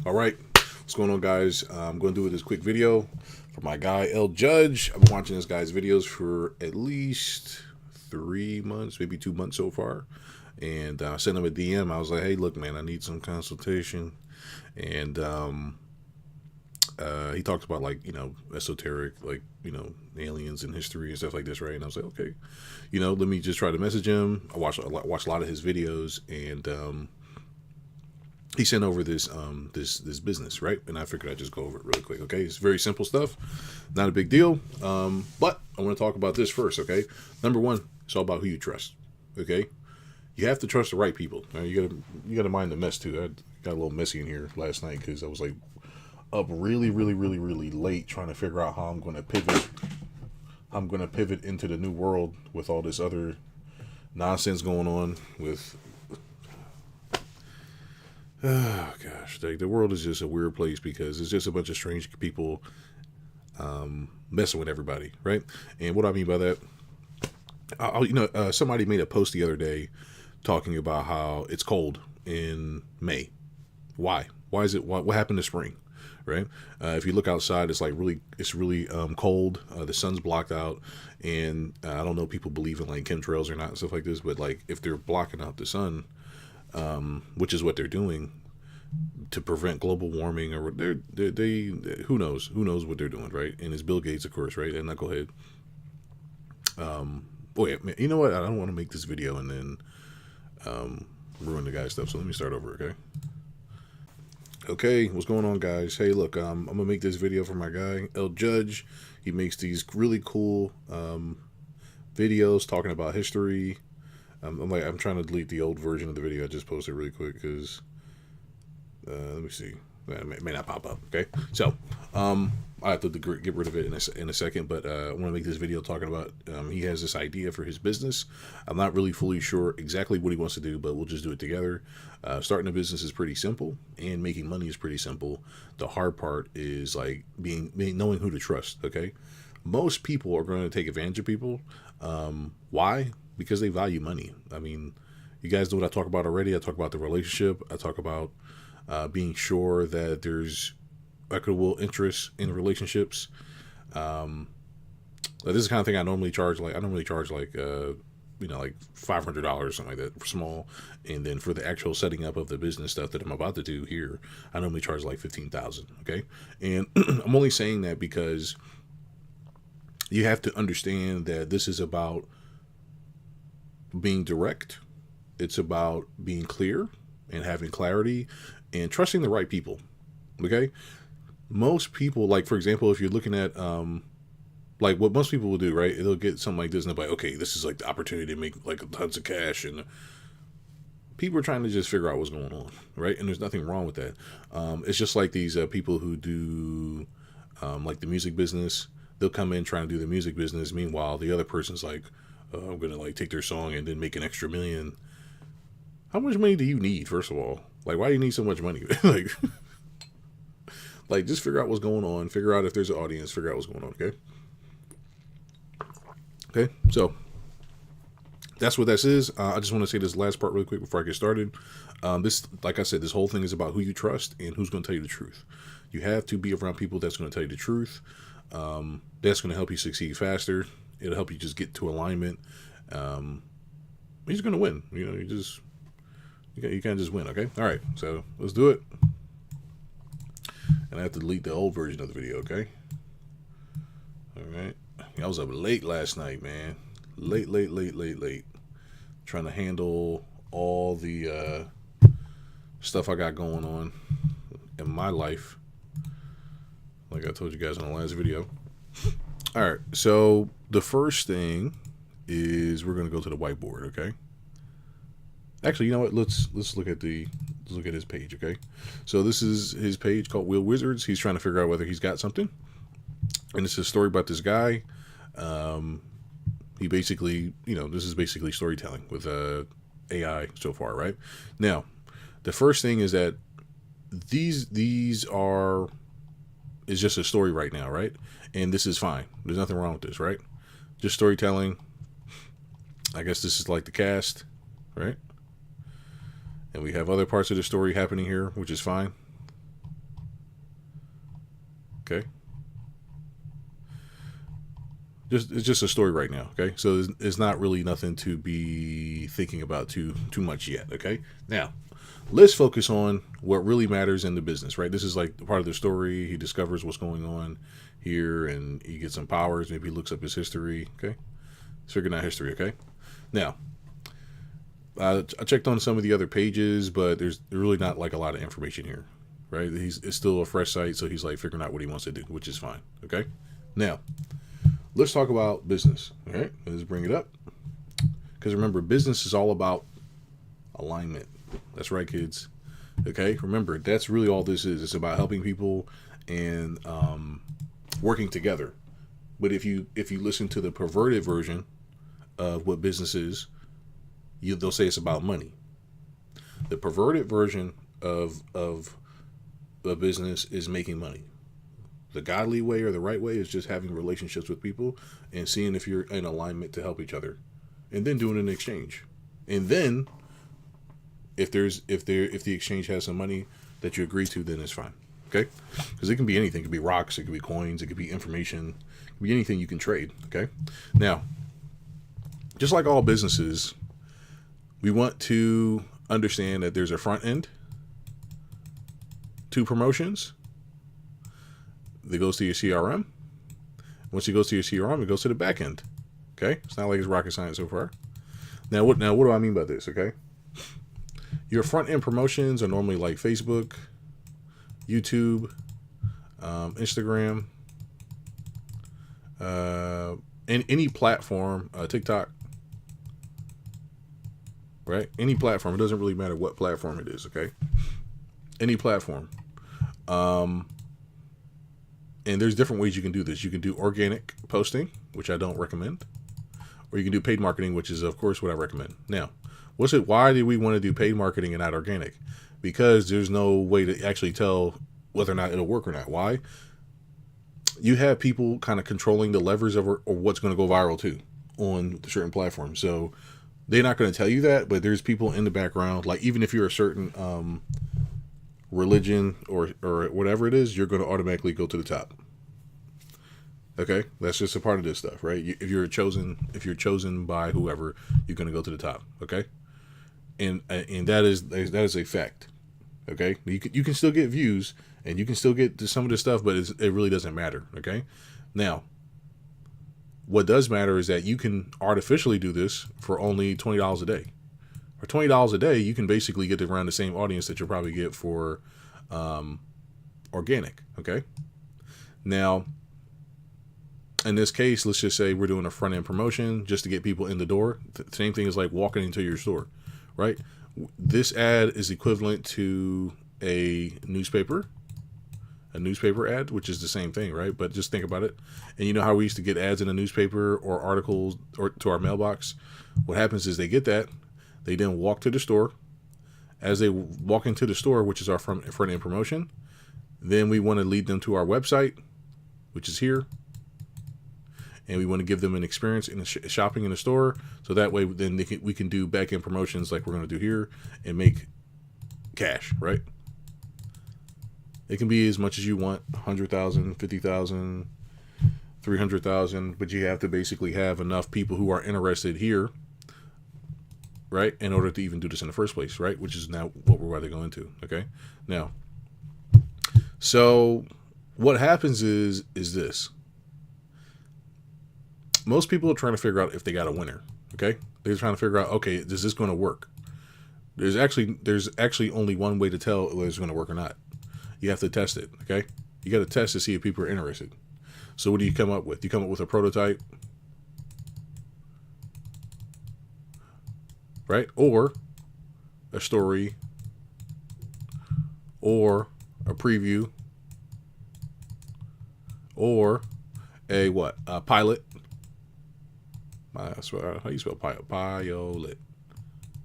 All right, what's going on, guys? I'm going to do this quick video for my guy L Judge. I've been watching this guy's videos for at least 3 months, maybe 2 months so far. And I sent him a DM. I was like, "Hey, look, man, I need some consultation." And he talked about, like, esoteric, like, aliens and history and stuff like this, right? And I was like, okay, let me just try to message him. I watched a lot of his videos, and he sent over this this business, right? And I figured I'd just go over it really quick. Okay, it's very simple stuff, not a big deal. But I want to talk about this first. Okay, number one, it's all about who you trust. Okay, you have to trust the right people. You gotta mind the mess too. I got a little messy in here last night because I was like up really late trying to figure out how I'm going to pivot. I'm going to pivot into the new world with all this other nonsense going on with. Oh gosh, the world is just a weird place because it's just a bunch of strange people messing with everybody, right? And what I mean by that, somebody made a post the other day talking about how it's cold in May. Why? Why is it? What happened to spring? Right? If you look outside, it's really cold. The sun's blocked out, and I don't know if people believe in like chemtrails or not and stuff like this, but like if they're blocking out the sun, which is what they're doing to prevent global warming, or they who knows what they're doing, right? And it's Bill Gates, of course, right? And go ahead. Wait, man, you know what? I don't want to make this video and then ruin the guy's stuff. So let me start over, okay? Okay, what's going on, guys? Hey, look, I'm gonna make this video for my guy L Judge. He makes these really cool videos talking about history. I'm trying to delete the old version of the video I just posted really quick because let me see, it may not pop up. Okay, so I have to get rid of it in a second, but I want to make this video talking about he has this idea for his business. I'm not really fully sure exactly what he wants to do, but we'll just do it together. Starting a business is pretty simple, and making money is pretty simple. The hard part is like knowing who to trust. Okay, most people are going to take advantage of people. Why? Because they value money. I mean, you guys know what I talk about already. I talk about the relationship. I talk about being sure that there's equitable interest in relationships. This is the kind of thing I normally charge. Like I normally charge like like $500 or something like that for small, and then for the actual setting up of the business stuff that I'm about to do here, I normally charge like $15,000. Okay, and I'm only saying that because you have to understand that this is about being direct. It's about being clear and having clarity and trusting the right people. Okay, most people, like, for example, if you're looking at like what most people will do, right? They'll get something like this and they'll be like, okay, this is like the opportunity to make like tons of cash, and people are trying to just figure out what's going on, right? And there's nothing wrong with that. It's just like these people who do like the music business. They'll come in trying to do the music business. Meanwhile, the other person's like, I'm gonna like take their song and then make an extra million. How much money do you need, first of all? Like, why do you need so much money? like just figure out what's going on. Figure out if there's an audience. Figure out what's going on. Okay, so that's what this is. I just want to say this last part really quick before I get started. This, like I said, this whole thing is about who you trust and who's going to tell you the truth. You have to be around people that's going to tell you the truth. That's going to help you succeed faster. It'll help you just get to alignment. You're just going to win. You can't just win. Okay, all right. So let's do it. And I have to delete the old version of the video. Okay. All right. I was up late last night, man. Late. Trying to handle all the stuff I got going on in my life. Like I told you guys in the last video. All right. So the first thing is we're going to go to the whiteboard, okay? Actually, you know what? Let's look at his page, okay? So this is his page called Wheel Wizards. He's trying to figure out whether he's got something. And it's a story about this guy. He basically, this is basically storytelling with AI so far, right? Now, the first thing is that these is just a story right now, right? And this is fine. There's nothing wrong with this, right? Just storytelling. I guess this is like the cast, right? And we have other parts of the story happening here, which is fine. Okay. It's just a story right now. Okay. So it's not really nothing to be thinking about too much yet. Okay. Now, let's focus on what really matters in the business, right? This is like part of the story. He discovers what's going on here and he gets some powers. Maybe he looks up his history. Okay. He's figuring out history. Okay. Now, I checked on some of the other pages, but there's really not like a lot of information here, right? It's still a fresh site. So he's like figuring out what he wants to do, which is fine. Okay. Now, let's talk about business. All right. Let's bring it up. Because remember, business is all about alignment. That's right, kids. Okay, remember, that's really all this is. It's about helping people and working together. But if you listen to the perverted version of what business is, they'll say it's about money. The perverted version of a business is making money. The godly way or the right way is just having relationships with people and seeing if you're in alignment to help each other, and then doing an exchange, and then if the exchange has some money that you agree to, then it's fine. Okay, because it can be anything. It could be rocks. It could be coins. It could be information. It could be anything you can trade. Okay, now, just like all businesses, we want to understand that there's a front end to promotions that goes to your CRM. Once it goes to your CRM, it goes to the back end. Okay, it's not like it's rocket science so far. Now what do I mean by this? Okay, your front end promotions are normally like Facebook, YouTube, Instagram, and any platform, TikTok, right? Any platform. It doesn't really matter what platform it is. Okay, any platform. And there's different ways you can do this. You can do organic posting, which I don't recommend, or you can do paid marketing, which is of course what I recommend. Now, why do we want to do paid marketing and not organic? Because there's no way to actually tell whether or not it'll work or not. Why? You have people kind of controlling the levers of or what's going to go viral too on certain platforms. So they're not going to tell you that, but there's people in the background. Like even if you're a certain religion or whatever it is, you're going to automatically go to the top. Okay, that's just a part of this stuff, right? If you're chosen by whoever, you're going to go to the top. Okay, and that is a fact. Okay, you can still get views and you can still get to some of this stuff, but it really doesn't matter. Okay, now what does matter is that you can artificially do this for only $20 a day. For $20 a day, you can basically get around the same audience that you'll probably get for organic. Okay, now in this case, let's just say we're doing a front end promotion just to get people in the door. Same thing as like walking into your store, right? This ad is equivalent to a newspaper ad, which is the same thing, right? But just think about it. And you know how we used to get ads in a newspaper or articles or to our mailbox? What happens is they get that, they then walk to the store. As they walk into the store, which is our front end promotion, then we want to lead them to our website, which is here. And we want to give them an experience in shopping in the store. So that way then we can do back end promotions like we're going to do here and make cash, right? It can be as much as you want, 100,000, 50,000, 300,000, but you have to basically have enough people who are interested here, right, in order to even do this in the first place, right, which is now what we're about to go into. Okay, now, so what happens is this. Most people are trying to figure out if they got a winner. Okay, they're trying to figure out, okay, is this going to work? There's actually only one way to tell whether it's going to work or not. You have to test it. Okay, you got to test to see if people are interested. So what do you come up with? You come up with a prototype, right? Or a story, or a preview, or a pilot. How you spell pilot? Pilot.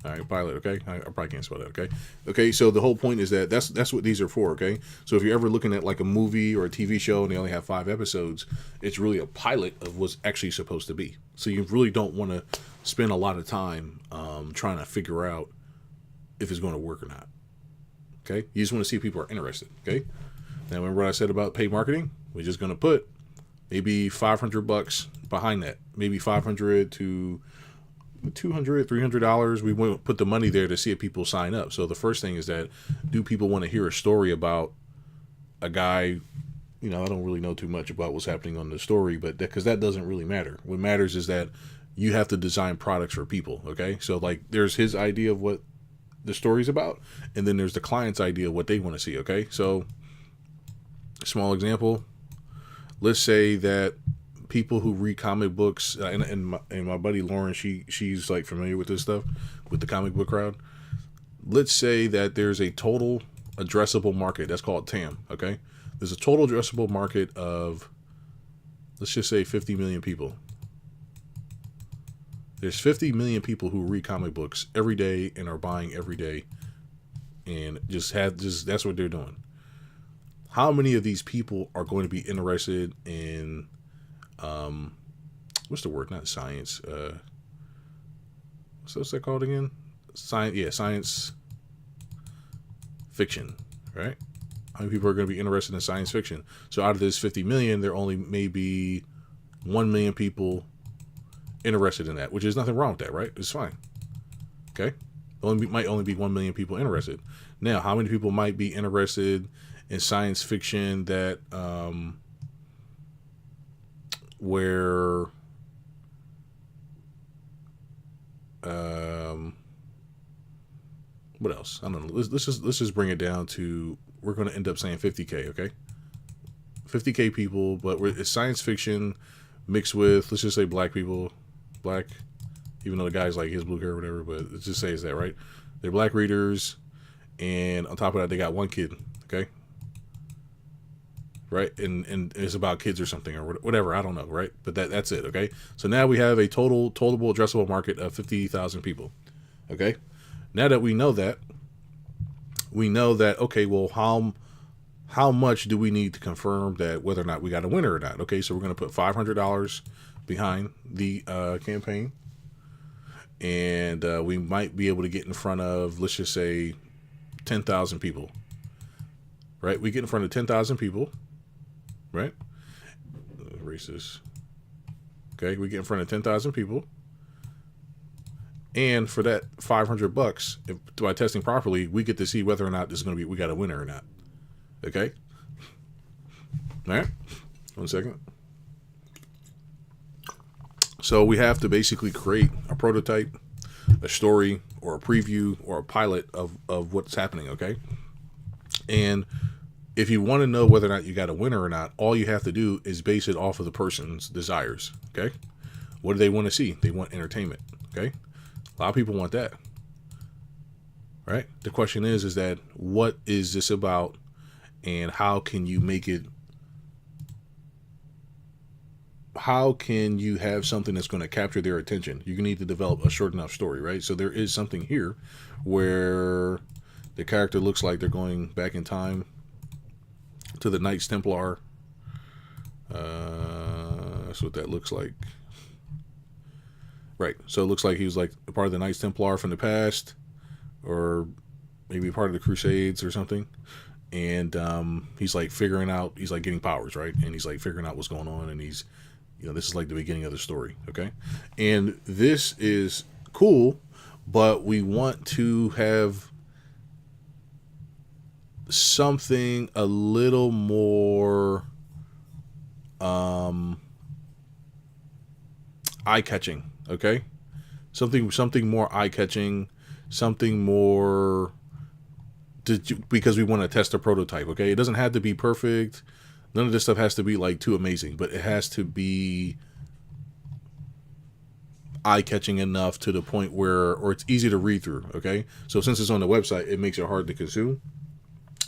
All right, pilot. Okay, I probably can't spell that. Okay. So the whole point is that that's what these are for. Okay. So if you're ever looking at like a movie or a TV show and they only have 5 episodes, it's really a pilot of what's actually supposed to be. So you really don't want to spend a lot of time trying to figure out if it's going to work or not. Okay. You just want to see if people are interested. Okay. Now remember what I said about paid marketing? We're just going to put maybe $500 behind that, maybe 500 to $200, $300. We want to put the money there to see if people sign up. So the first thing is that, do people want to hear a story about a guy? I don't really know too much about what's happening on the story, but because that doesn't really matter. What matters is that you have to design products for people. Okay. So like there's his idea of what the story's about, and then there's the client's idea of what they want to see. Okay. So small example, let's say that people who read comic books, and my buddy Lauren, she's like familiar with this stuff, with the comic book crowd. Let's say that there's a total addressable market. That's called TAM. Okay. There's a total addressable market of, let's just say 50 million people. There's 50 million people who read comic books every day and are buying every day, and just that's what they're doing. How many of these people are going to be interested in, what's the word? Not science. What's that called again? Science. Yeah, science fiction, right? How many people are going to be interested in science fiction? So out of this 50 million, there only maybe 1 million people interested in that, which is nothing wrong with that, right? It's fine. Okay. Might only be 1 million people interested. Now, how many people might be interested in science fiction that, where, what else? I don't know. Let's just bring it down to, we're going to end up saying 50K, okay? 50K people, but it's science fiction mixed with, let's just say black people, even though the guy's like his blue hair or whatever, but let's just say it's that, right? They're black readers, and on top of that, they got one kid, okay? Right? And it's about kids or something or whatever, I don't know, right? But that's it, okay? So now we have a total addressable market of 50,000 people, okay? Now that we know that, okay, well, how much do we need to confirm that whether or not we got a winner or not? Okay, so we're going to put $500 behind the campaign, and we might be able to get in front of, let's just say, 10,000 people, right? We get in front of 10,000 people, right? Racist. Okay, we get in front of 10,000 people. And for that $500, if by testing properly, we get to see whether or not this is going to be, we got a winner or not. Okay. All right. 1 second. So we have to basically create a prototype, a story, or a preview, or a pilot of what's happening. Okay. And if you want to know whether or not you got a winner or not, all you have to do is base it off of the person's desires. Okay. What do they want to see? They want entertainment. Okay. A lot of people want that, right? The question is that what is this about, and how can you make it? How can you have something that's going to capture their attention? You need to develop a short enough story, right? So there is something here where the character looks like they're going back in time to the Knights Templar. That's what that looks like. Right. So it looks like he was like a part of the Knights Templar from the past, or maybe part of the Crusades or something. And he's like figuring out, he's like getting powers, right? And he's like figuring out what's going on. And he's, this is like the beginning of the story. Okay. And this is cool, but we want to have something a little more eye-catching. Okay, something more eye-catching, something more because we want to test a prototype. Okay, it doesn't have to be perfect. None of this stuff has to be like too amazing, but it has to be eye-catching enough to the point where, or it's easy to read through. Okay, so since it's on the website, it makes it hard to consume.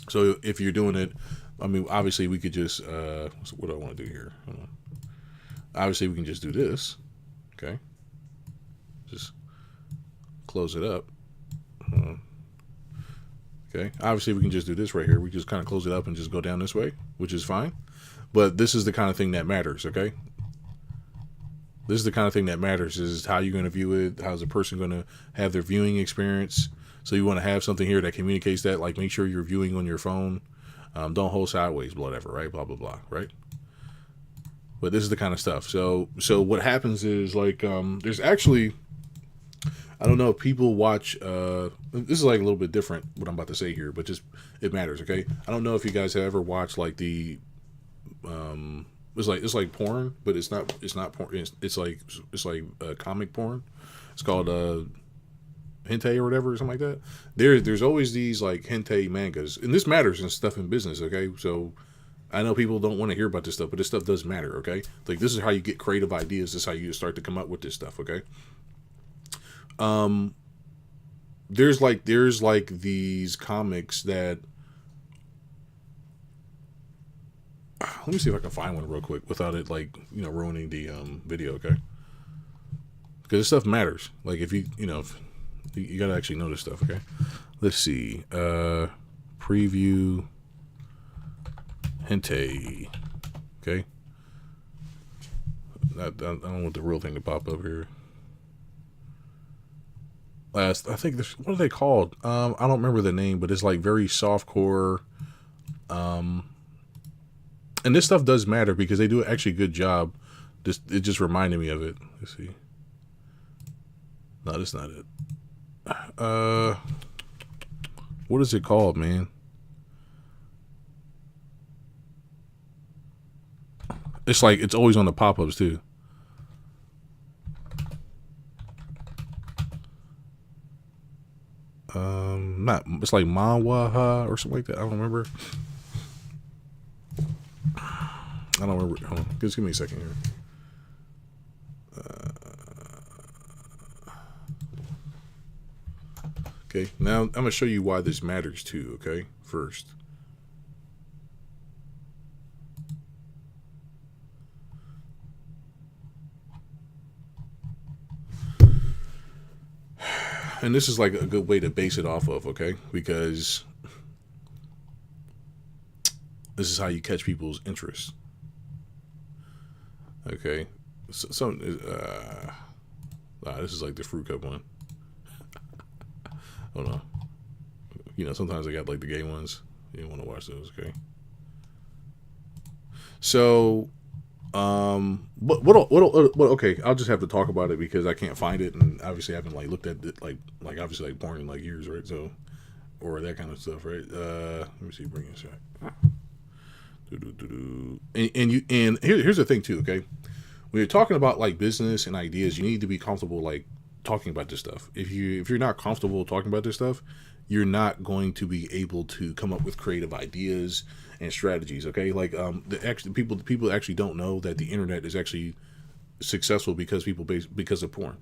So if you're doing it, I mean, obviously we could just what do I want to do here? Obviously we can just do this. Okay. Just close it up. Okay. Obviously, we can just do this right here. We just kind of close it up and just go down this way, which is fine. But this is the kind of thing that matters. Okay. This is the kind of thing that matters, is how you're going to view it. How's the person going to have their viewing experience? So you want to have something here that communicates that, like make sure you're viewing on your phone. Don't hold sideways, whatever, right? Blah, blah, blah, right? but this is the kind of stuff. So what happens is like there's actually, I don't know if people watch. This is like a little bit different what I'm about to say here, but just it matters. Okay, I don't know if you guys have ever watched like the it's like porn, but it's not porn. It's like comic porn. It's called hentai or whatever, or something like that. There's always these like hentai mangas, and this matters and stuff in business. Okay, so I know people don't want to hear about this stuff, but this stuff does matter. Okay, like this is how you get creative ideas. This is how you start to come up with this stuff. Okay. There's like these comics that let me see if I can find one real quick without it like ruining the video. Okay, because this stuff matters. Like if if you gotta actually know this stuff. Okay, let's see. Preview hentai. Okay, I don't want the real thing to pop up here. I think this, what are they called? I don't remember the name, but it's like very softcore. And this stuff does matter because they do actually a good job. It just reminded me of it. Let's see. No, that's not it. What is it called, man? It's like it's always on the pop-ups too. It's like Manwaha or something like that. I don't remember. Hold on. Just give me a second here. Okay, now I'm gonna show you why this matters too. Okay, first. And this is like a good way to base it off of, okay? Because this is how you catch people's interest. Okay, this is like the fruit cup one. Hold on. Sometimes I got like the gay ones. You don't want to watch those, okay? So, okay, I'll just have to talk about it because I can't find it, and obviously I haven't like looked at it like obviously like porn in like years, right? So, or that kind of stuff, right? Let me see, bring this back. And here's the thing too, okay? When you're talking about like business and ideas, you need to be comfortable like talking about this stuff. If you're not comfortable talking about this stuff, you're not going to be able to come up with creative ideas and strategies. Okay, like people actually don't know that the internet is actually successful because because of porn.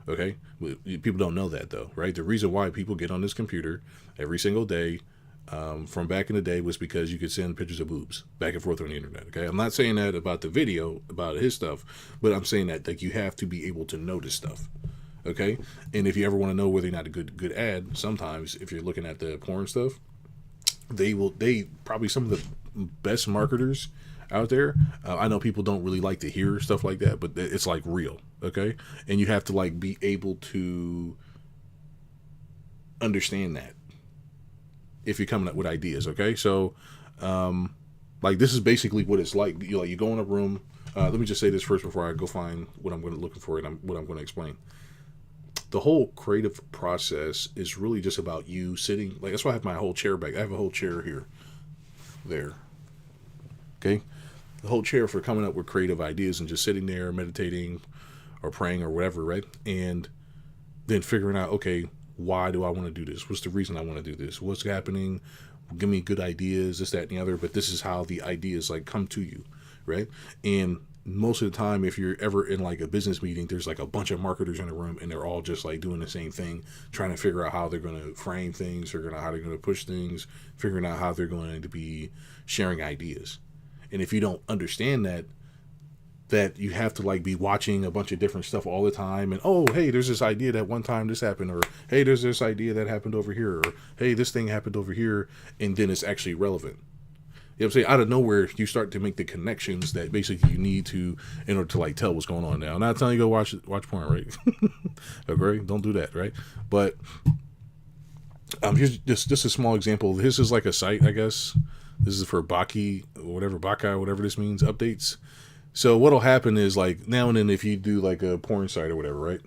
Okay, people don't know that though, right? The reason why people get on this computer every single day from back in the day was because you could send pictures of boobs back and forth on the internet. Okay, I'm not saying that about the video about his stuff, but I'm saying that like you have to be able to know this stuff. Okay, and if you ever want to know whether or not a good ad, sometimes if you're looking at the porn stuff, they probably some of the best marketers out there. I know people don't really like to hear stuff like that, but it's like real. Okay, and you have to like be able to understand that if you're coming up with ideas. Okay, so like this is basically what it's like. You go in a room. Let me just say this first before I go find what I'm looking for and what I'm going to explain. The whole creative process is really just about you sitting. Like that's why I have my whole chair back. I have a whole chair here, there. Okay, the whole chair for coming up with creative ideas and just sitting there meditating or praying or whatever, right? And then figuring out, okay, why do I want to do this? What's the reason I want to do this? What's happening? Give me good ideas, this, that, and the other. But this is how the ideas like come to you, right? And most of the time, if you're ever in like a business meeting, there's like a bunch of marketers in the room and they're all just like doing the same thing, trying to figure out how they're going to frame things, figuring out how they're going to push things, figuring out how they're going to be sharing ideas. And if you don't understand that you have to like be watching a bunch of different stuff all the time, and oh, hey, there's this idea that one time this happened, or hey, there's this idea that happened over here, or hey, this thing happened over here, and then it's actually relevant. You know what I'm saying? Out of nowhere, you start to make the connections that basically you need to in order to like tell what's going on. Now, I'm not telling you to go watch porn, right? Okay, don't do that, right? But here's just a small example. This is like a site, I guess. This is for Baki, whatever this means, updates. So what'll happen is like now and then if you do like a porn site or whatever, right?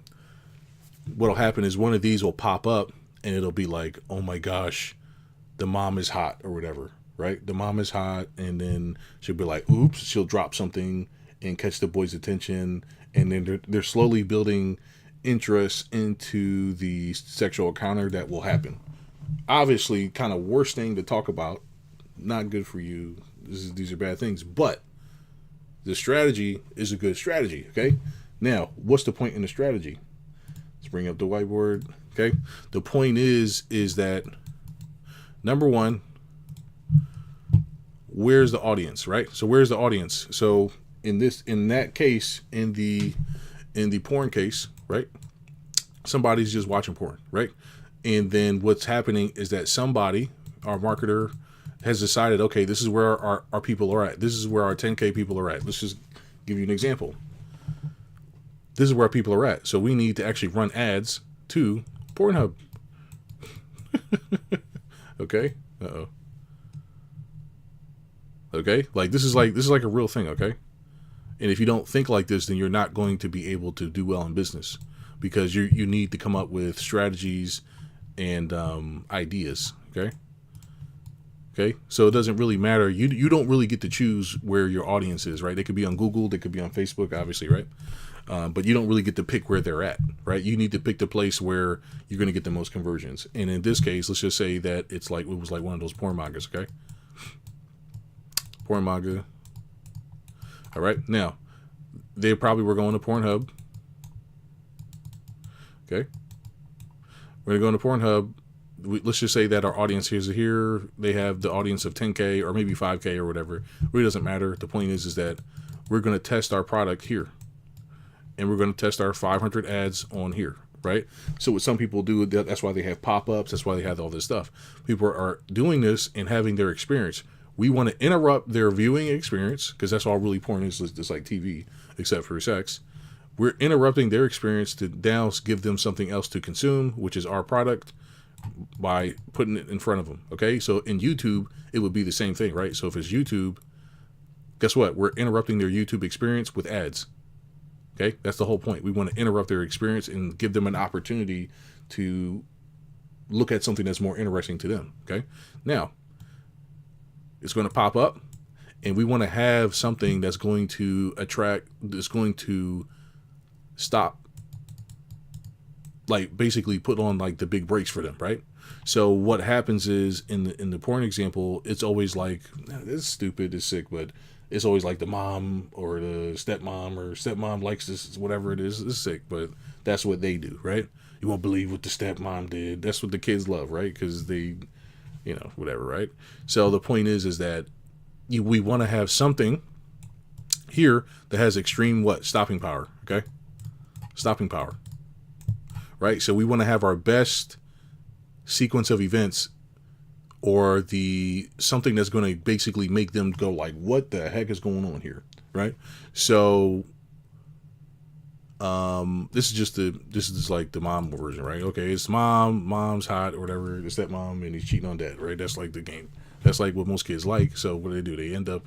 What'll happen is one of these will pop up and it'll be like, oh my gosh, the mom is hot or whatever, right? The mom is hot, and then she'll be like, oops, she'll drop something and catch the boy's attention, and then they're slowly building interest into the sexual encounter that will happen. Obviously, kind of worst thing to talk about, not good for you. These are bad things, but the strategy is a good strategy. Okay, now what's the point in the strategy? Let's bring up the whiteboard. Okay, the point is that number one, where's the audience, right? So where's the audience? So in that case, in the porn case, right? Somebody's just watching porn, right? And then what's happening is that somebody, our marketer, has decided, okay, this is where our people are at. This is where our 10K people are at. Let's just give you an example. This is where our people are at. So we need to actually run ads to Pornhub. Okay. Uh-oh. Okay. Like this is like a real thing. Okay. And if you don't think like this, then you're not going to be able to do well in business, because you need to come up with strategies and ideas. Okay. Okay. So it doesn't really matter. You don't really get to choose where your audience is, right? They could be on Google. They could be on Facebook, obviously, right? But you don't really get to pick where they're at, right? You need to pick the place where you're going to get the most conversions. And in this case, let's just say that it was like one of those porn mangas, okay? Porn manga. All right. Now, they probably were going to Pornhub. Okay. We're going to go into Pornhub. Let's just say that our audience is here. They have the audience of 10K or maybe 5K or whatever. It really doesn't matter. The point is that we're going to test our product here. And we're going to test our 500 ads on here, right? So what some people do, that's why they have pop-ups. That's why they have all this stuff. People are doing this and having their experience. We want to interrupt their viewing experience, because that's all really porn is. It's like TV, except for sex. We're interrupting their experience to now give them something else to consume, which is our product, by putting it in front of them. Okay, so in YouTube, it would be the same thing, right? So if it's YouTube, guess what? We're interrupting their YouTube experience with ads. Okay, that's the whole point. We want to interrupt their experience and give them an opportunity to look at something that's more interesting to them. Okay, now it's going to pop up, and we want to have something that's going to that's going to stop, like basically put on like the big brakes for them, right? So what happens is in the porn example, it's always like, this is stupid, it's sick, but it's always like the mom or the stepmom likes this, whatever it is. It's sick, but that's what they do, right? You won't believe what the stepmom did. That's what the kids love, right? Because they, whatever, right? So the point is that we want to have something here that has extreme stopping power, okay? Stopping power, right? So we want to have our best sequence of events, or something that's going to basically make them go like, what the heck is going on here, right? So this is like the mom version, right? Okay, it's mom's hot or whatever, the stepmom, and he's cheating on dad, right? That's like the game. That's like what most kids like. So what do? They end up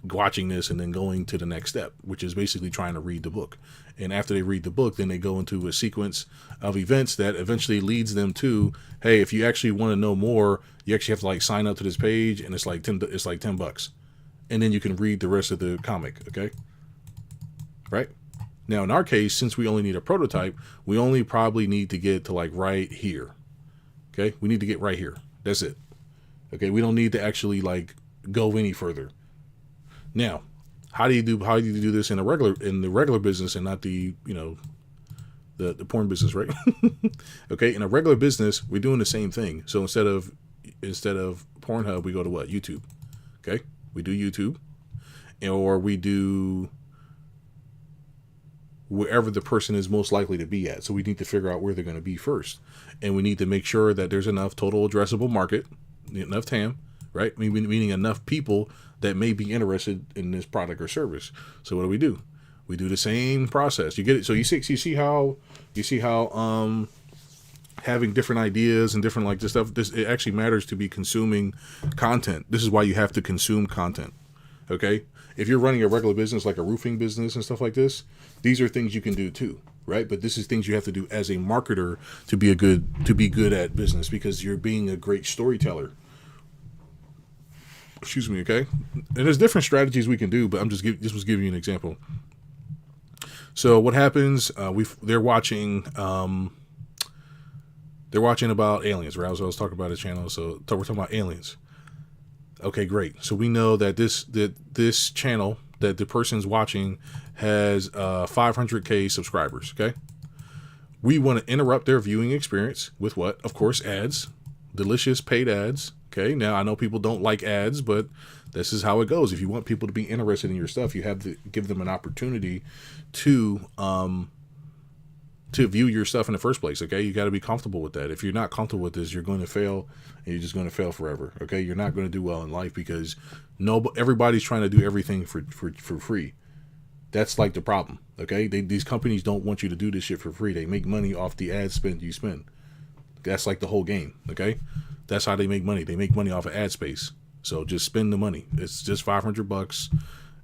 watching this and then going to the next step, which is basically trying to read the book. And after they read the book, then they go into a sequence of events that eventually leads them to, hey, if you actually want to know more, you actually have to like sign up to this page, and it's like $10, and then you can read the rest of the comic. Okay, right? Now in our case, since we only need a prototype, we only probably need to get to like right here. Okay, we need to get right here. That's it. Okay, we don't need to actually like go any further. Now, how do you do this in the regular business and not the the porn business, right? Okay, in a regular business, we're doing the same thing. So instead of Pornhub, we go to what? YouTube. Okay, we do YouTube, or we do wherever the person is most likely to be at. So we need to figure out where they're going to be first, and we need to make sure that there's enough total addressable market, enough TAM, right? Meaning enough people that may be interested in this product or service. So what do? We do the same process. You get it. So you see how having different ideas and different like this stuff, it actually matters to be consuming content. This is why you have to consume content. Okay. If you're running a regular business, like a roofing business and stuff like this, these are things you can do too. Right. But this is things you have to do as a marketer to be good at business, because you're being a great storyteller. Excuse me. Okay. And there's different strategies we can do, but this was giving you an example. So what happens? They're watching. They're watching about aliens, right? I was talking about a channel, so we're talking about aliens. Okay, great. So we know that this channel that the person's watching has 500K subscribers. Okay, we want to interrupt their viewing experience with what? Of course, ads, delicious paid ads. Okay, now I know people don't like ads, but this is how it goes. If you want people to be interested in your stuff, you have to give them an opportunity to view your stuff in the first place. Okay, you got to be comfortable with that. If you're not comfortable with this, you're going to fail, and you're just going to fail forever. Okay, you're not going to do well in life, because everybody's trying to do everything for free. That's like the problem. Okay, these companies don't want you to do this shit for free. They make money off the ad spend you spend. That's like the whole game. Okay, that's how they make money. They make money off of ad space. So just spend the money. It's just $500.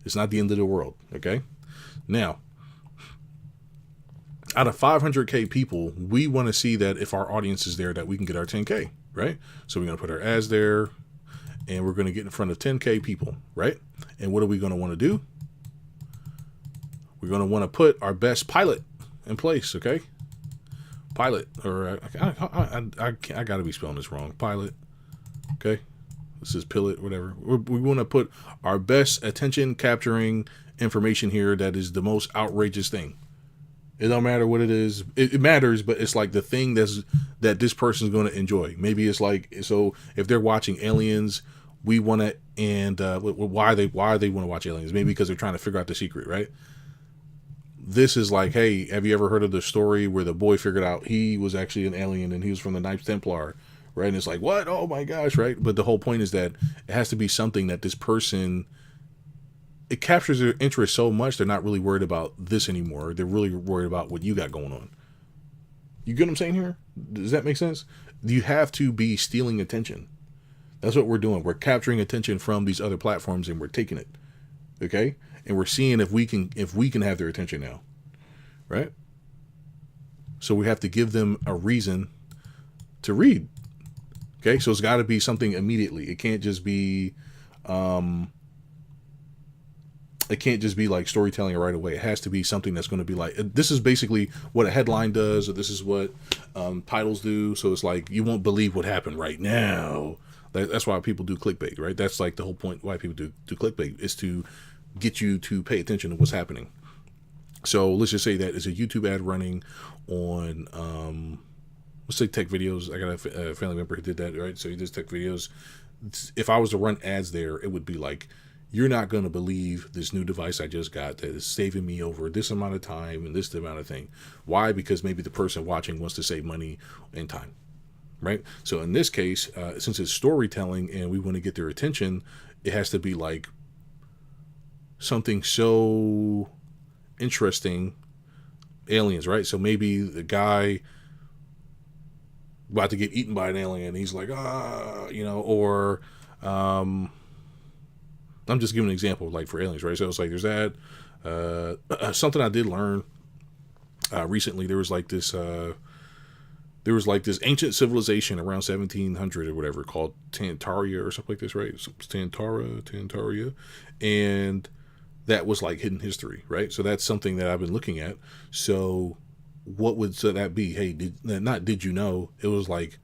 It's not the end of the world. Okay, now, out of 500K people, we want to see that if our audience is there, that we can get our 10K, right? So we're going to put our ads there, and we're going to get in front of 10K people, right? And what are we going to want to do? We're going to want to put our best pilot in place, okay? Pilot, or I got to be spelling this wrong. Pilot, okay? This is pilot, whatever. We want to put our best attention capturing information here that is the most outrageous thing. It don't matter what it is. It matters, but it's like the thing that this person's going to enjoy. Maybe it's like, so if they're watching aliens, we want to, and why they want to watch aliens? Maybe because they're trying to figure out the secret, right? This is like, hey, have you ever heard of the story where the boy figured out he was actually an alien and he was from the Knights Templar, right? And it's like, what? Oh my gosh, right? But the whole point is that it has to be something that this person, it captures their interest so much they're not really worried about this anymore. They're really worried about what you got going on. You get what I'm saying here? Does that make sense? You have to be stealing attention. That's what we're doing. We're capturing attention from these other platforms, and we're taking it. Okay? And we're seeing if we can have their attention now. Right? So we have to give them a reason to read. Okay? So it's got to be something immediately. It can't just be like storytelling right away. It has to be something that's going to be like, this is basically what a headline does, or this is what titles do. So it's like, you won't believe what happened right now. That's why people do clickbait, right? That's like the whole point why people do clickbait, is to get you to pay attention to what's happening. So let's just say that it's a YouTube ad running on, let's say tech videos. I got a family member who did that, right? So he does tech videos. If I was to run ads there, it would be like, you're not going to believe this new device I just got that is saving me over this amount of time and this amount of thing. Why? Because maybe the person watching wants to save money and time, right? So in this case, since it's storytelling and we want to get their attention, it has to be like something so interesting. Aliens, right? So maybe the guy about to get eaten by an alien, he's like, or I'm just giving an example, like for aliens, right? So it's like, there's that. Something I did learn recently. There was like this ancient civilization around 1700 or whatever called Tantaria or something like this, right? Tantaria, and that was like hidden history, right? So that's something that I've been looking at. So what would that be? Hey, did you know? It was like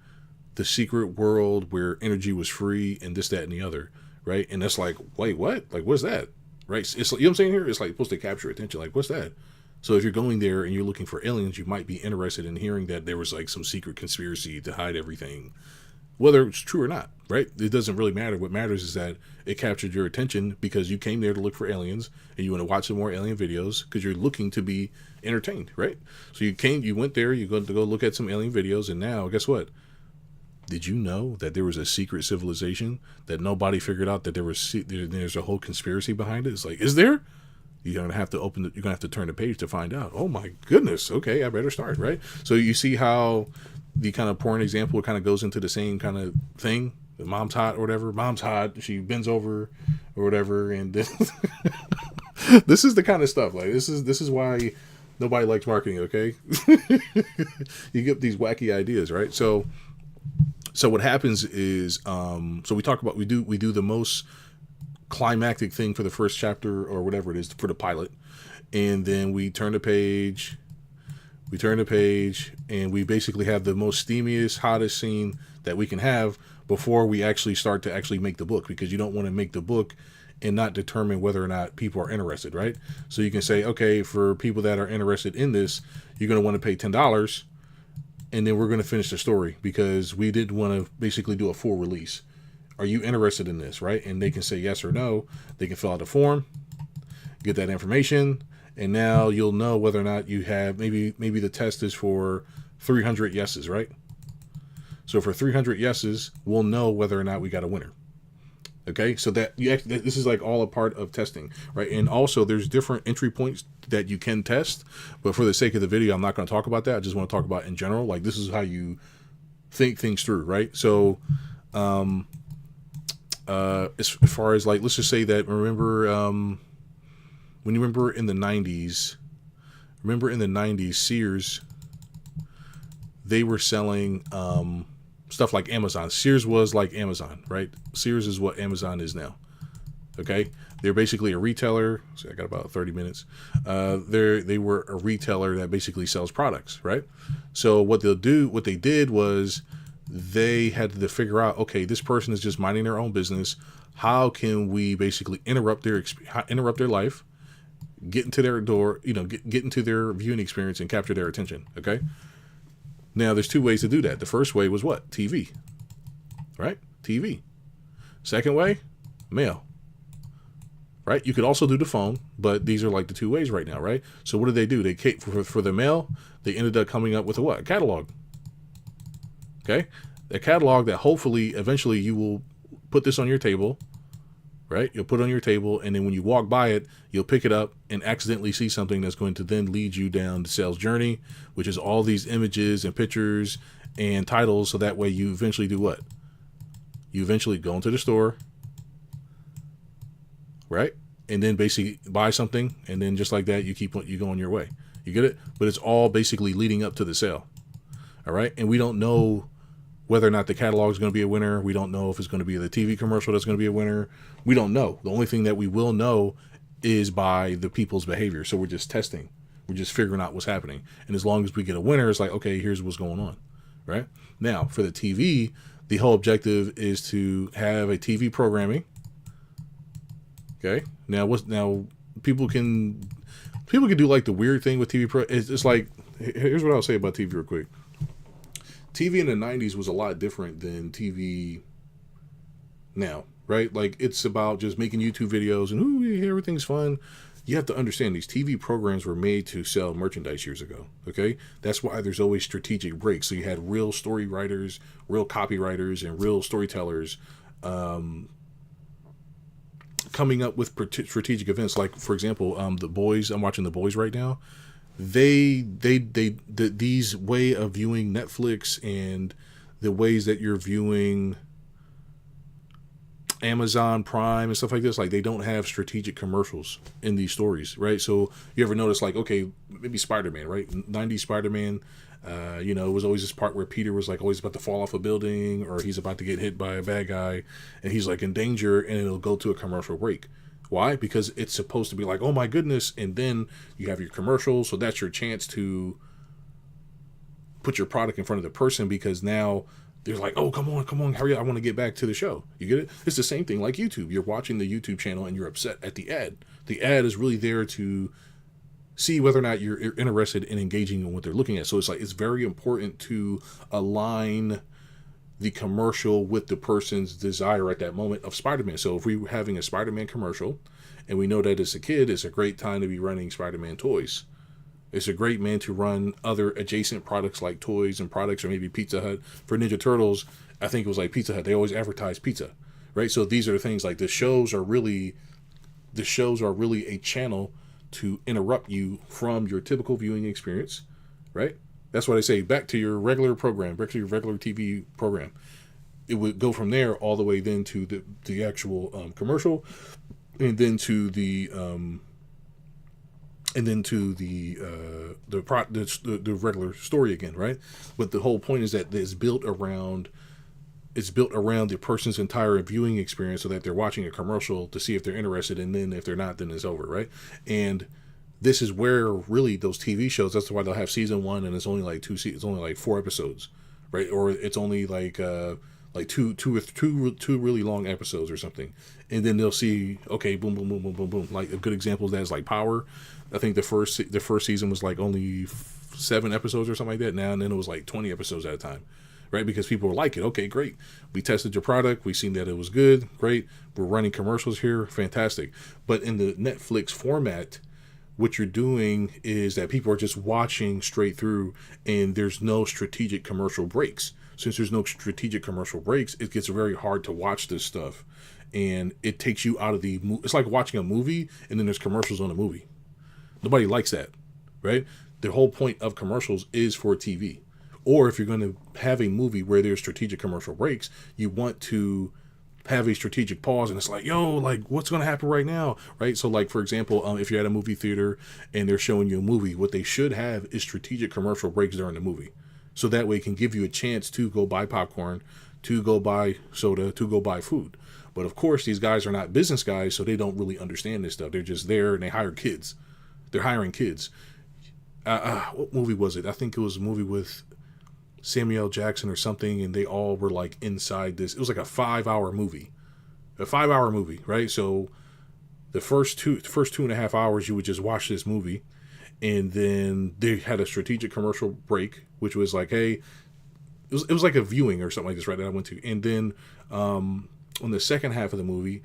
the secret world where energy was free and this, that, and the other. Right. And that's like, wait, what? Like, what's that? Right. It's like, you know what I'm saying here? It's like supposed to capture attention. Like, what's that? So if you're going there and you're looking for aliens, you might be interested in hearing that there was like some secret conspiracy to hide everything, whether it's true or not. Right. It doesn't really matter. What matters is that it captured your attention because you came there to look for aliens and you want to watch some more alien videos because you're looking to be entertained. Right. So you went there, you're going to go look at some alien videos. And now guess what? Did you know that there was a secret civilization that nobody figured out, that there's a whole conspiracy behind it? It's like, is there? You're going to have to you're going to have to turn the page to find out. Oh my goodness. Okay, I better start, right? So you see how the kind of porn example kind of goes into the same kind of thing. The mom's hot or whatever. Mom's hot. She bends over, or whatever. And this, this is the kind of stuff, like this is why nobody likes marketing. Okay. You get these wacky ideas, right? So what happens is, so we do the most climactic thing for the first chapter or whatever it is for the pilot, and then we turn the page, and we basically have the most steamiest, hottest scene that we can have before we actually start to actually make the book, because you don't want to make the book and not determine whether or not people are interested, right? So you can say, okay, for people that are interested in this, you're going to want to pay $10, and then we're going to finish the story, because we did want to basically do a full release. Are you interested in this, right? And they can say yes or no. They can fill out a form, get that information, and now you'll know whether or not you have, maybe the test is for 300 yeses, right? So for 300 yeses, we'll know whether or not we got a winner. Okay, so this is like all a part of testing, right? And also there's different entry points that you can test, but for the sake of the video, I'm not going to talk about that. I just want to talk about in general, like this is how you think things through, right? So as far as, like, let's just say that, remember when you remember in the 90s, Sears, they were selling stuff like Amazon. Sears was like Amazon, right? Sears is what Amazon is now. Okay, they're basically a retailer. So I got about 30 minutes. They were a retailer that basically sells products, right? So what they did was they had to figure out, okay, this person is just minding their own business. How can we basically interrupt their life, get into their door, get into their viewing experience and capture their attention? Okay. Now, there's two ways to do that. The first way was what? TV, right? TV. Second way, mail, right? You could also do the phone, but these are like the two ways right now, right? So what did they do? They for the mail, they ended up coming up with a what? A catalog. Okay, a catalog that hopefully eventually you will put this on your table, right? You'll put it on your table, and then when you walk by it, you'll pick it up and accidentally see something that's going to then lead you down the sales journey, which is all these images and pictures and titles. So that way you eventually do what? You eventually go into the store, right? And then basically buy something, and then just like that, you go on your way. You get it? But it's all basically leading up to the sale. All right. And we don't know whether or not the catalog is going to be a winner. We don't know if it's going to be the TV commercial that's going to be a winner. We don't know. The only thing that we will know is by the people's behavior. So we're just testing. We're just figuring out what's happening. And as long as we get a winner, it's like, okay, here's what's going on. Right? Now, for the TV, the whole objective is to have a TV programming. Okay. Now, people can do like the weird thing with TV. It's like, here's what I'll say about TV real quick. TV in the 90s was a lot different than TV now, right? Like, it's about just making YouTube videos and ooh, everything's fun. You have to understand, these TV programs were made to sell merchandise years ago, okay? That's why there's always strategic breaks. So you had real story writers, real copywriters, and real storytellers coming up with strategic events. Like, for example, The Boys. I'm watching The Boys right now. These way of viewing Netflix and the ways that you're viewing Amazon Prime and stuff like this, like, they don't have strategic commercials in these stories, right? So you ever notice, like, okay, maybe Spider-Man, right? 90s Spider-Man, it was always this part where Peter was like always about to fall off a building, or he's about to get hit by a bad guy and he's like in danger, and it'll go to a commercial break. Why? Because it's supposed to be like, oh my goodness, and then you have your commercial, so that's your chance to put your product in front of the person, because now they're like, oh, come on, hurry up, I want to get back to the show. You get it? It's the same thing like YouTube. You're watching the YouTube channel and you're upset at the ad. The ad is really there to see whether or not you're interested in engaging in what they're looking at. So it's like, it's very important to align the commercial with the person's desire at that moment of Spider-Man. So if we were having a Spider-Man commercial and we know that as a kid, it's a great time to be running Spider-Man toys. It's a great man to run other adjacent products like toys and products, or maybe Pizza Hut. For Ninja Turtles, I think it was like Pizza Hut. They always advertise pizza, right? So these are things like the shows are really a channel to interrupt you from your typical viewing experience, right? That's why they say back to your regular program, back to your regular TV program. It would go from there all the way then to the actual commercial, and then to the the regular story again, right? But the whole point is that it's built around the person's entire viewing experience, so that they're watching a commercial to see if they're interested, and then if they're not, then it's over, right? And this is where really those TV shows. That's why they'll have season one, and it's only like it's only like 4 episodes, right? Or it's only like two really long episodes or something, and then they'll see, okay, boom, boom, boom, boom, boom, boom. Like a good example of that is like Power. I think the first season was like only 7 episodes or something like that. Now and then it was like 20 episodes at a time, right? Because people were like it. Okay, great. We tested your product. We seen that it was good. Great. We're running commercials here. Fantastic. But in the Netflix format, what you're doing is that people are just watching straight through, and there's no strategic commercial breaks. Since there's no strategic commercial breaks, it gets very hard to watch this stuff, and it takes you out of the. It's like watching a movie and then there's commercials on the movie. Nobody likes that, right? The whole point of commercials is for TV. Or if you're going to have a movie where there's strategic commercial breaks, you want to have a strategic pause, and it's like, yo, like, what's going to happen right now, right? So, like, for example, if you're at a movie theater and they're showing you a movie, what they should have is strategic commercial breaks during the movie. So that way it can give you a chance to go buy popcorn, to go buy soda, to go buy food. But of course, these guys are not business guys, so they don't really understand this stuff. They're just there, and they hire kids. They're hiring kids. What movie was it? I think it was a movie with Samuel Jackson or something, and they all were like inside this. It was like a 5-hour movie. A 5-hour movie, right? So the first 2.5 hours you would just watch this movie, and then they had a strategic commercial break, which was like, hey, it was like a viewing or something like this, right, that I went to. And then on the second half of the movie,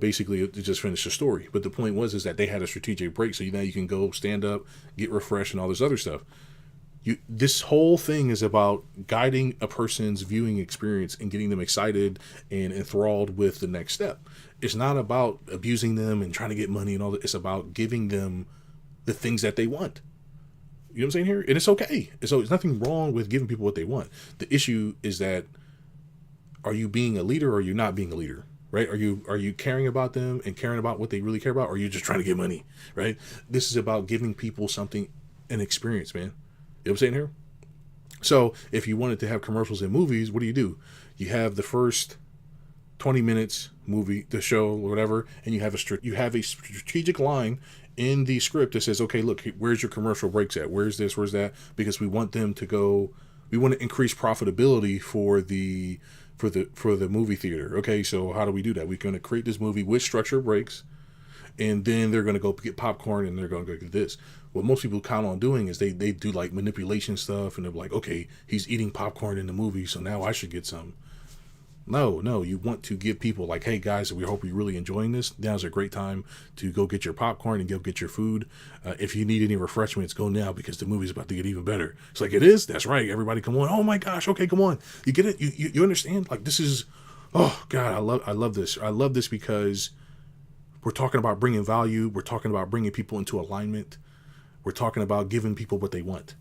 basically it just finished the story. But the point is that they had a strategic break, so now you can go stand up, get refreshed, and all this other stuff. This whole thing is about guiding a person's viewing experience and getting them excited and enthralled with the next step. It's not about abusing them and trying to get money and all that. It's about giving them the things that they want. You know what I'm saying here? And it's okay. So there's nothing wrong with giving people what they want. The issue is that, are you being a leader or are you not being a leader? Right? Are you caring about them and caring about what they really care about? Or are you just trying to get money? Right? This is about giving people something, an experience, man. You know what I'm saying here? So if you wanted to have commercials in movies, what do? You have the first 20 minutes movie, the show, or whatever, and you have a strategic line in the script that says, okay, look, where's your commercial breaks at? Where's this? Where's that? Because we want them to go. We want to increase profitability for the movie theater. Okay, so how do we do that? We're going to create this movie with structured breaks, and then they're going to go get popcorn and they're going to go get this. What most people count on doing is they do like manipulation stuff, and they're like, okay, he's eating popcorn in the movie, so now I should get some. No, you want to give people like, hey guys, we hope you're really enjoying this. Now's a great time to go get your popcorn and go get your food. If you need any refreshments, go now because the movie's about to get even better. It's like, it is? That's right. Everybody come on. Oh my gosh. Okay, come on. You get it? You understand? Like, this is, oh God, I love this. I love this because we're talking about bringing value. We're talking about bringing people into alignment. We're talking about giving people what they want.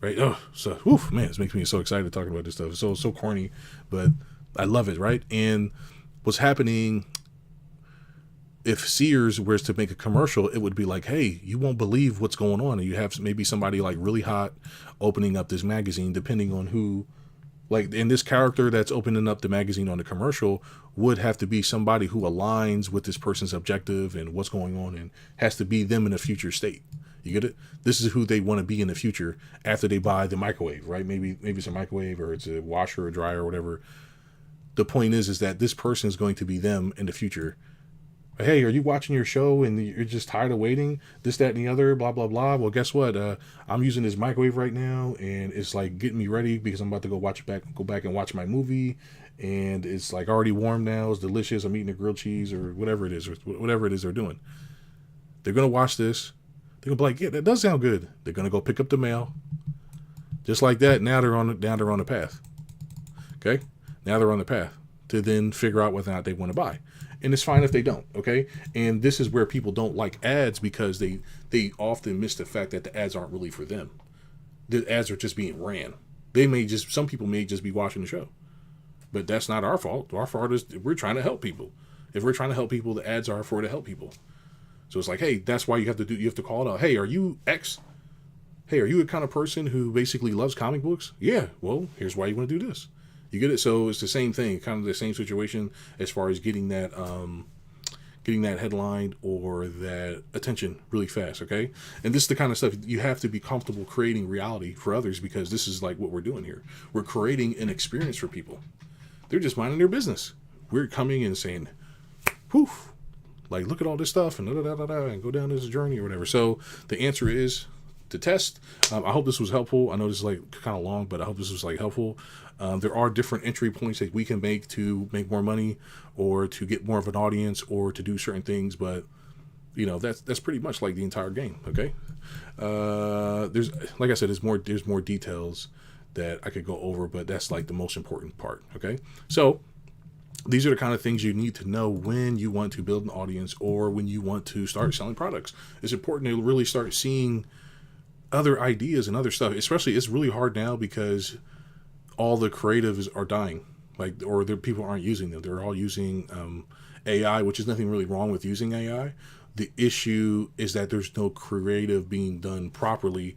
Right? Oh, so, oof, man, this makes me so excited talking about this stuff. It's so corny, but I love it, right? And what's happening, if Sears was to make a commercial, it would be like, hey, you won't believe what's going on. And you have maybe somebody like really hot opening up this magazine, depending on who, like, and this character that's opening up the magazine on the commercial would have to be somebody who aligns with this person's objective and what's going on, and has to be them in a future state. You get it? This is who they want to be in the future after they buy the microwave, right? Maybe it's a microwave or it's a washer or dryer or whatever. The point is that this person is going to be them in the future. Hey, are you watching your show and you're just tired of waiting? This, that, and the other, blah, blah, blah. Well, guess what? I'm using this microwave right now, and it's like getting me ready because I'm about to go back and watch my movie. And it's like already warm now. It's delicious. I'm eating a grilled cheese or whatever it is they're doing. They're going to watch this. They're going to be like, yeah, that does sound good. They're going to go pick up the mail. Just like that. Now they're on the path. Okay? Now they're on the path to then figure out whether or not they want to buy. And it's fine if they don't, okay? And this is where people don't like ads because they often miss the fact that the ads aren't really for them. The ads are just being ran. Some people may just be watching the show. But that's not our fault. Our fault is we're trying to help people. If we're trying to help people, the ads are for to help people. So it's like, hey, that's why you have to call it out. Hey, are you X? Hey, are you a kind of person who basically loves comic books? Yeah. Well, here's why you want to do this. You get it? So it's the same thing, kind of the same situation as far as getting that headline or that attention really fast, okay? And this is the kind of stuff you have to be comfortable creating reality for others, because this is like what we're doing here. We're creating an experience for people. They're just minding their business. We're coming and saying, poof, like, look at all this stuff and and go down this journey or whatever. So the answer is to test. I hope this was helpful. I know this is like kind of long, but I hope this was like helpful. There are different entry points that we can make to make more money, or to get more of an audience, or to do certain things. But that's pretty much like the entire game. Okay. There's, like I said, there's more details that I could go over, but that's like the most important part. Okay. So these are the kind of things you need to know when you want to build an audience, or when you want to start selling products. It's important to really start seeing other ideas and other stuff. Especially, it's really hard now because all the creatives are dying, or people aren't using them. They're all using AI, which is nothing really wrong with using AI. The issue is that there's no creative being done properly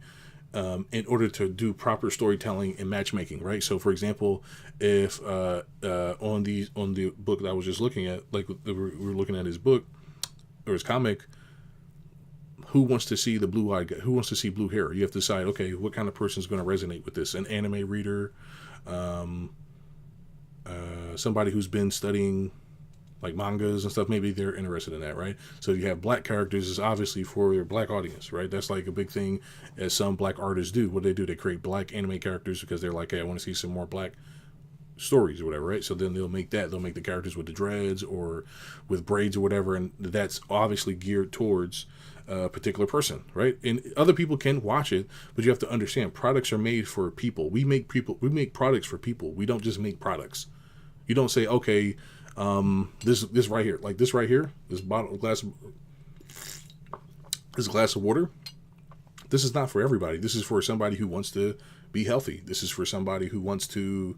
in order to do proper storytelling and matchmaking, right? So, for example, if on the book that I was just looking at, like we were looking at his book or his comic, who wants to see the blue-eyed guy? Who wants to see blue hair? You have to decide, okay, what kind of person is going to resonate with this? An anime reader, somebody who's been studying like mangas and stuff, maybe they're interested in that, right? So you have black characters is obviously for your black audience, right? That's like a big thing, as some black artists do. What they do, they create black anime characters because they're like, hey, I want to see some more black stories or whatever, right? So then they'll make the characters with the dreads or with braids or whatever, and that's obviously geared towards a particular person, right? And other people can watch it, but you have to understand, products are made for people. We make products for people. We don't just make products. You don't say, okay, this right here, like this right here, this glass of water, this is not for everybody. This is for somebody who wants to be healthy. This is for somebody who wants to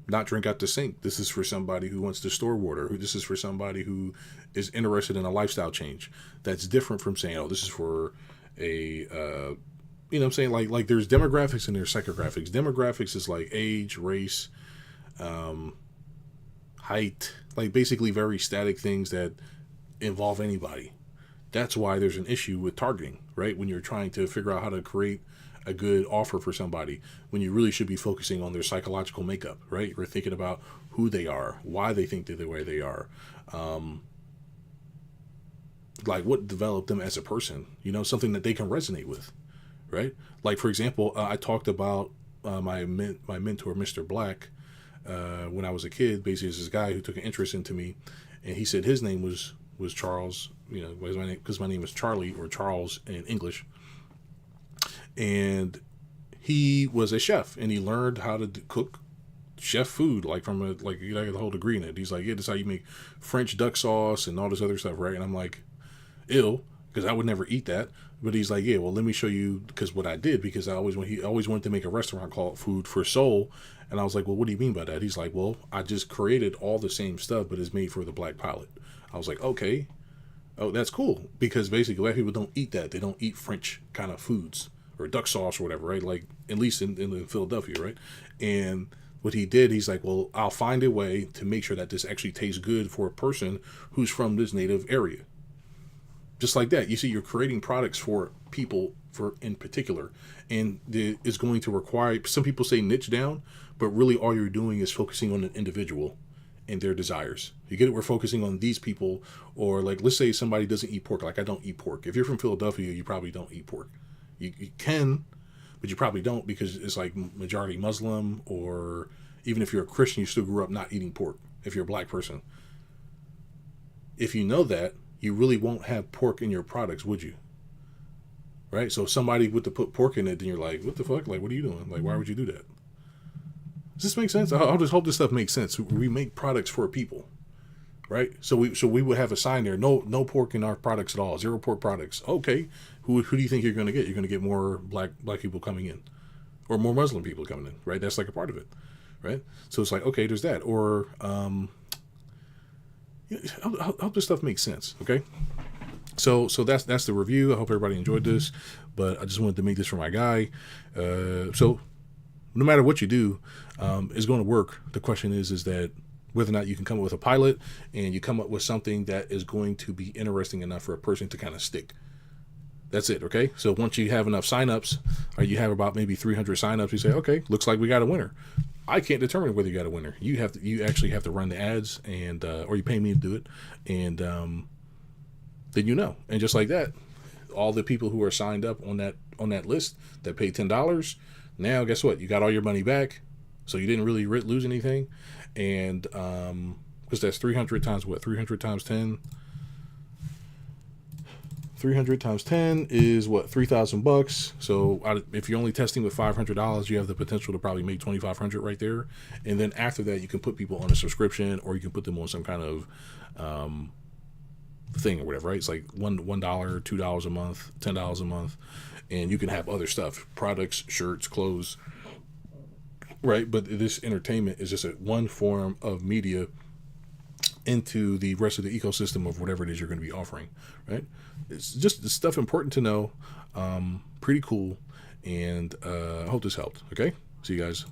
not drink out the sink. This is for somebody who wants to store water. This is for somebody who is interested in a lifestyle change. That's different from saying, oh, this is for a you know what I'm saying? Like there's demographics and there's psychographics. Demographics is like age, race, height, like basically very static things that involve anybody. That's why there's an issue with targeting, right? When you're trying to figure out how to create a good offer for somebody, when you really should be focusing on their psychological makeup, right? You're thinking about who they are, why they think they're the way they are, like what developed them as a person, something that they can resonate with, right? Like, for example, I talked about my mentor, Mr. Black, when I was a kid. Basically, it's this guy who took an interest into me, and he said his name was Charles, because my name is Charlie, or Charles in English. And he was a chef, and he learned how to cook chef food, like from you got the whole degree in it. He's like, yeah, this is how you make French duck sauce and all this other stuff, right? And I'm like, ew, because I would never eat that. But he's like, yeah, well, let me show you, because what I did, because he always wanted to make a restaurant called Food for Soul. And I was like, well, what do you mean by that? He's like, well, I just created all the same stuff, but it's made for the black palate. I was like, okay, oh, that's cool, because basically black people don't eat that. They don't eat French kind of foods or duck sauce or whatever, right? Like, at least in Philadelphia, right? And what he did, he's like, well, I'll find a way to make sure that this actually tastes good for a person who's from this native area. Just like that. You see, you're creating products for people in particular, and it's going to require, some people say niche down, but really all you're doing is focusing on an individual and their desires. You get it? We're focusing on these people, or like, let's say somebody doesn't eat pork. Like, I don't eat pork. If you're from Philadelphia, you probably don't eat pork. You can, but you probably don't, because it's like majority Muslim, or even if you're a Christian, you still grew up not eating pork if you're a black person. If you know that, you really won't have pork in your products, would you? Right? So if somebody would to put pork in it, then you're like, what the fuck? Like, what are you doing? Like, why would you do that? Does this make sense? I'll just hope this stuff makes sense. We make products for people, right? So we would have a sign there, no pork in our products at all, 0 pork products. Okay, who do you think you're going to get? You're going to get more black people coming in, or more Muslim people coming in, right? That's like a part of it, right? So it's like, okay, there's that. Or I hope this stuff makes sense. Okay. So that's the review. I hope everybody enjoyed this, but I just wanted to make this for my guy. So no matter what you do, it's going to work. The question is that whether or not you can come up with a pilot and you come up with something that is going to be interesting enough for a person to kind of stick. That's it. Okay. So once you have enough signups, or you have about maybe 300 signups, you say, okay, looks like we got a winner. I can't determine whether you got a winner. You actually have to run the ads, and or you pay me to do it, and then and just like that, all the people who are signed up on that list that paid $10, now guess what? You got all your money back, so you didn't really lose anything, and because that's 300 times what? 300 times 10. 300 times 10 is what, $3,000. So if you're only testing with $500, you have the potential to probably make $2,500 right there. And then after that, you can put people on a subscription, or you can put them on some kind of thing or whatever, right? It's like $1, $2 a month, $10 a month, and you can have other stuff, products, shirts, clothes, right? But this entertainment is just one form of media into the rest of the ecosystem of whatever it is you're going to be offering, right? It's just stuff important to know. Pretty cool. And I hope this helped. Okay. See you guys.